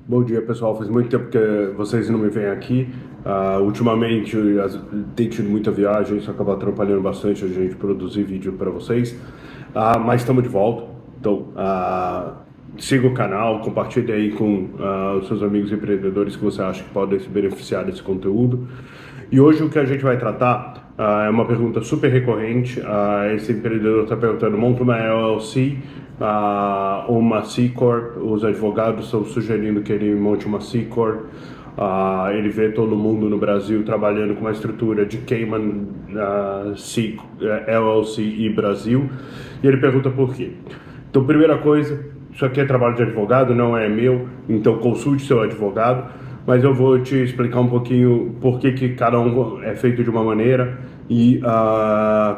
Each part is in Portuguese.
Bom dia, pessoal. Faz muito tempo que vocês não me veem aqui. Ultimamente tem tido muita viagem, isso acaba atrapalhando bastante a gente produzir vídeo para vocês. Mas estamos de volta. Então, siga o canal, compartilhe aí com os seus amigos empreendedores que você acha que podem se beneficiar desse conteúdo. E hoje o que a gente vai tratar é uma pergunta super recorrente. Esse empreendedor está perguntando: monta uma LLC ou uma C Corp? Os advogados estão sugerindo que ele monte uma C Corp. Ele vê todo mundo no Brasil trabalhando com uma estrutura de Cayman, LLC e Brasil. E ele pergunta por quê. Então, primeira coisa, isso aqui é trabalho de advogado, não é meu, então consulte seu advogado, mas eu vou te explicar um pouquinho por que cada um é feito de uma maneira e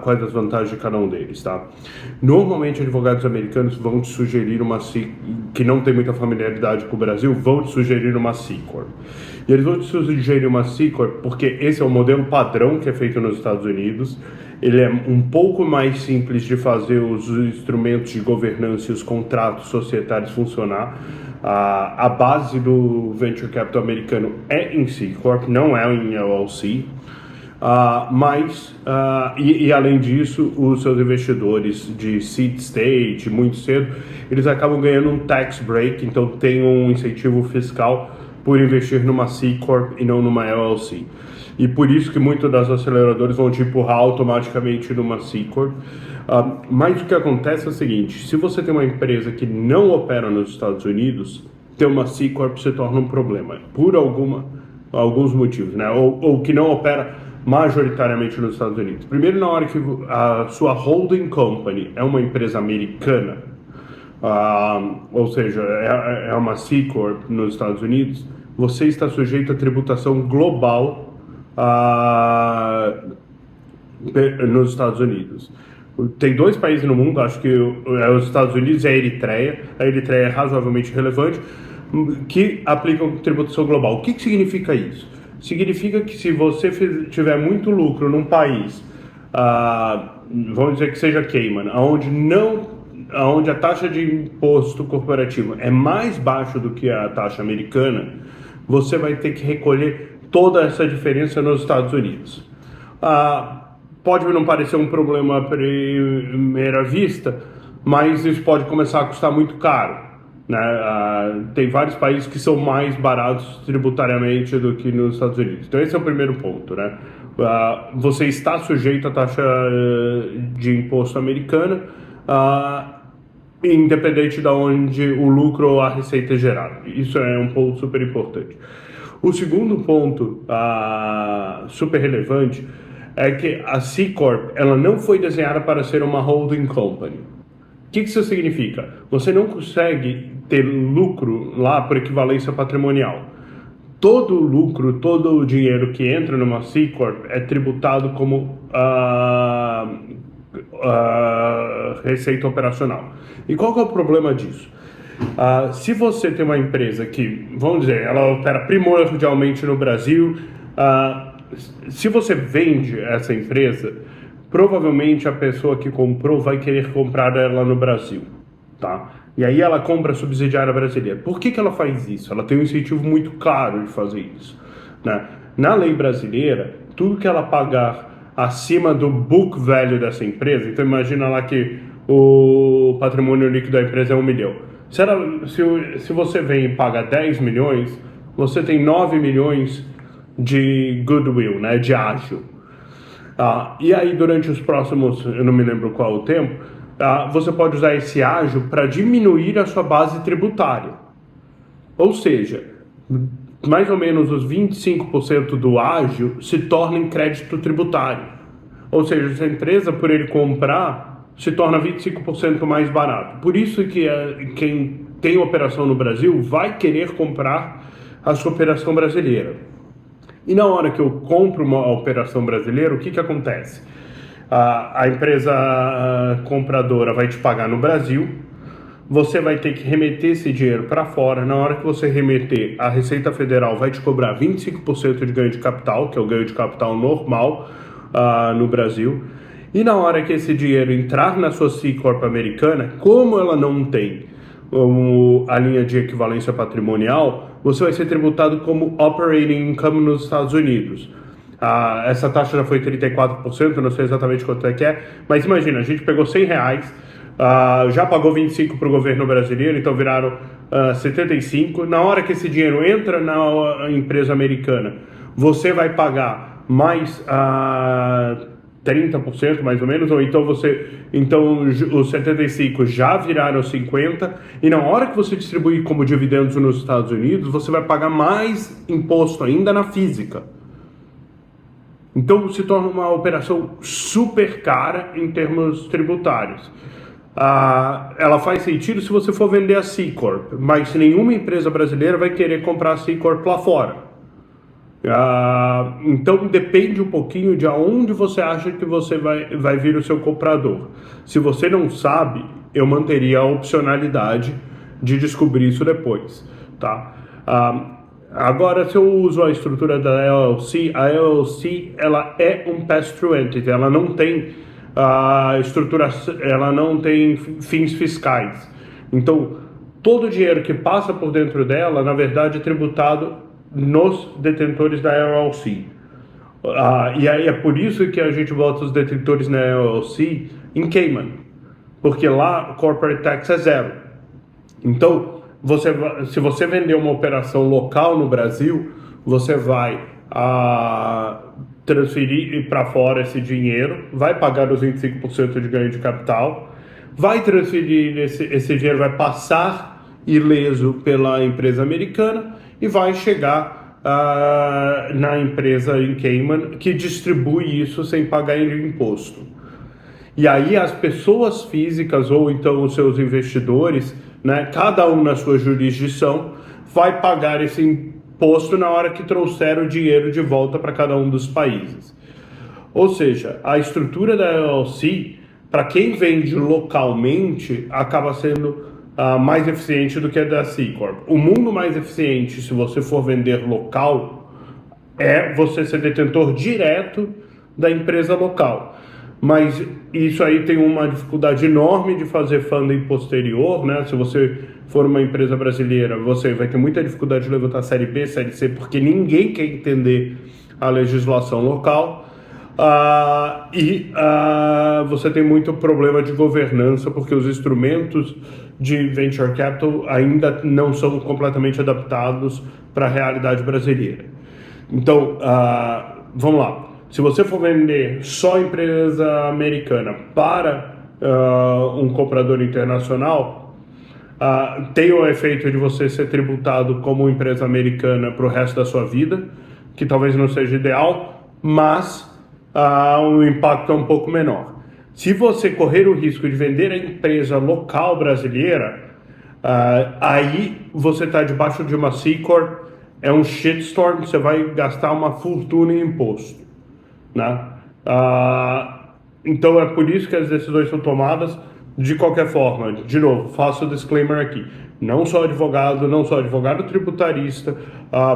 quais as vantagens de cada um deles, tá? Normalmente, advogados americanos vão te sugerir uma C, que não tem muita familiaridade com o Brasil, vão te sugerir uma C Corp. E eles vão te sugerir uma C Corp porque esse é o modelo padrão que é feito nos Estados Unidos. Ele é um pouco mais simples de fazer os instrumentos de governança e os contratos societários funcionar. A base do Venture Capital americano é em C Corp, não é em LLC. Além disso, os seus investidores de seed stage, muito cedo, eles acabam ganhando um tax break, então tem um incentivo fiscal por investir numa C Corp e não numa LLC. E por isso que muitos das aceleradoras vão te empurrar automaticamente numa C Corp. Mas o que acontece é o seguinte: se você tem uma empresa que não opera nos Estados Unidos, ter uma C Corp se torna um problema, por alguns motivos, né? Ou que não opera majoritariamente nos Estados Unidos. Primeiro, na hora que a sua holding company é uma empresa americana, ou seja, é uma C Corp nos Estados Unidos, você está sujeito à tributação global nos Estados Unidos. Tem dois países no mundo, acho que é os Estados Unidos e a Eritreia. A Eritreia é razoavelmente relevante, que aplicam tributação global. O que significa isso? Significa que se você tiver muito lucro num país, vamos dizer que seja Cayman, onde a taxa de imposto corporativo é mais baixa do que a taxa americana, você vai ter que recolher toda essa diferença nos Estados Unidos. Pode não parecer um problema à primeira vista, mas isso pode começar a custar muito caro, né? Tem vários países que são mais baratos tributariamente do que nos Estados Unidos. Então esse é o primeiro ponto, né? Você está sujeito à taxa de imposto americana, independente de onde o lucro ou a receita é gerado. Isso é um ponto super importante. O segundo ponto super relevante é que a C Corp ela não foi desenhada para ser uma holding company. O que isso significa? Você não consegue ter lucro lá por equivalência patrimonial. Todo o lucro, todo o dinheiro que entra numa C Corp é tributado como receita operacional. E qual que é o problema disso? Se você tem uma empresa que, vamos dizer, ela opera primordialmente no Brasil, se você vende essa empresa, provavelmente a pessoa que comprou vai querer comprar ela no Brasil, tá? E aí ela compra a subsidiária brasileira. Por que ela faz isso? Ela tem um incentivo muito claro de fazer isso, né? Na lei brasileira, tudo que ela pagar acima do book value dessa empresa, então imagina lá que o patrimônio líquido da empresa é 1 milhão. Se você vem e paga 10 milhões, você tem 9 milhões de goodwill, né, de ágio. E aí, durante os próximos, eu não me lembro qual o tempo, você pode usar esse ágio para diminuir a sua base tributária. Ou seja, mais ou menos os 25% do ágio se torna em crédito tributário. Ou seja, essa empresa, por ele comprar, se torna 25% mais barato. Por isso que quem tem operação no Brasil vai querer comprar a sua operação brasileira. E na hora que eu compro uma operação brasileira, o que acontece? A empresa compradora vai te pagar no Brasil, você vai ter que remeter esse dinheiro para fora. Na hora que você remeter, a Receita Federal vai te cobrar 25% de ganho de capital, que é o ganho de capital normal no Brasil. E na hora que esse dinheiro entrar na sua C Corp americana, como ela não tem a linha de equivalência patrimonial, você vai ser tributado como operating income nos Estados Unidos. Essa taxa já foi 34%, não sei exatamente quanto é que é, mas imagina, a gente pegou R$100, já pagou 25 para o governo brasileiro, então viraram 75. Na hora que esse dinheiro entra na empresa americana, você vai pagar mais 30% mais ou menos, ou então os 75 já viraram 50, e na hora que você distribuir como dividendos nos Estados Unidos, você vai pagar mais imposto ainda na física. Então se torna uma operação super cara em termos tributários. Ela faz sentido se você for vender a C Corp, mas nenhuma empresa brasileira vai querer comprar a C Corp lá fora. Então depende um pouquinho de aonde você acha que você vai vir o seu comprador. Se você não sabe, eu manteria a opcionalidade de descobrir isso depois, tá? Agora, se eu uso a estrutura da LLC, a LLC ela é um pass-through entity, ela não tem ela não tem fins fiscais. Então, todo o dinheiro que passa por dentro dela, na verdade, é tributado nos detentores da LLC. E aí é por isso que a gente bota os detentores na LLC em Cayman, porque lá o corporate tax é zero. Então, se você vender uma operação local no Brasil, você vai transferir para fora esse dinheiro, vai pagar os 25% de ganho de capital, vai transferir esse dinheiro, vai passar ileso pela empresa americana e vai chegar na empresa em Cayman, que distribui isso sem pagar imposto. E aí as pessoas físicas ou então os seus investidores, né, cada um na sua jurisdição, vai pagar esse imposto na hora que trouxer o dinheiro de volta para cada um dos países. Ou seja, a estrutura da LLC, para quem vende localmente, acaba sendo mais eficiente do que a da C Corp. O mundo mais eficiente, se você for vender local, é você ser detentor direto da empresa local. Mas isso aí tem uma dificuldade enorme de fazer funding posterior, né? Se você for uma empresa brasileira, você vai ter muita dificuldade de levantar série B, série C, porque ninguém quer entender a legislação local. Você tem muito problema de governança, porque os instrumentos de venture capital ainda não são completamente adaptados para a realidade brasileira. Então, vamos lá. Se você for vender só empresa americana para um comprador internacional, tem o efeito de você ser tributado como empresa americana para o resto da sua vida, que talvez não seja ideal, mas o impacto é um pouco menor. Se você correr o risco de vender a empresa local brasileira, aí você está debaixo de uma C Corp, é um shitstorm, você vai gastar uma fortuna em imposto, né? Então é por isso que as decisões são tomadas de qualquer forma. De novo, faço o disclaimer aqui. Não sou advogado tributarista,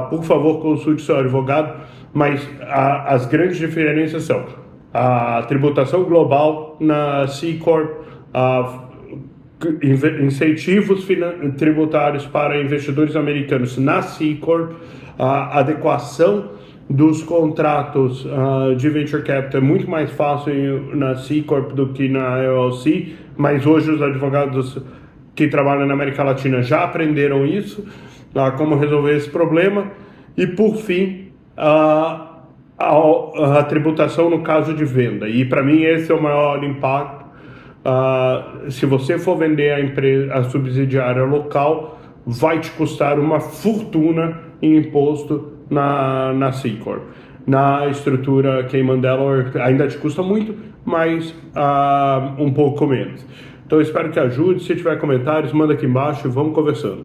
por favor consulte seu advogado, mas as grandes diferenças são a tributação global na C Corp, incentivos tributários para investidores americanos na C Corp, a adequação dos contratos de venture capital é muito mais fácil na C Corp do que na LLC, mas hoje os advogados que trabalham na América Latina já aprenderam isso, como resolver esse problema. E por fim, a tributação no caso de venda, e para mim esse é o maior impacto. Se você for vender a subsidiária local, vai te custar uma fortuna em imposto na C Corp. Na estrutura Cayman Delaware ainda te custa muito, mas um pouco menos. Então eu espero que ajude. Se tiver comentários, manda aqui embaixo e vamos conversando.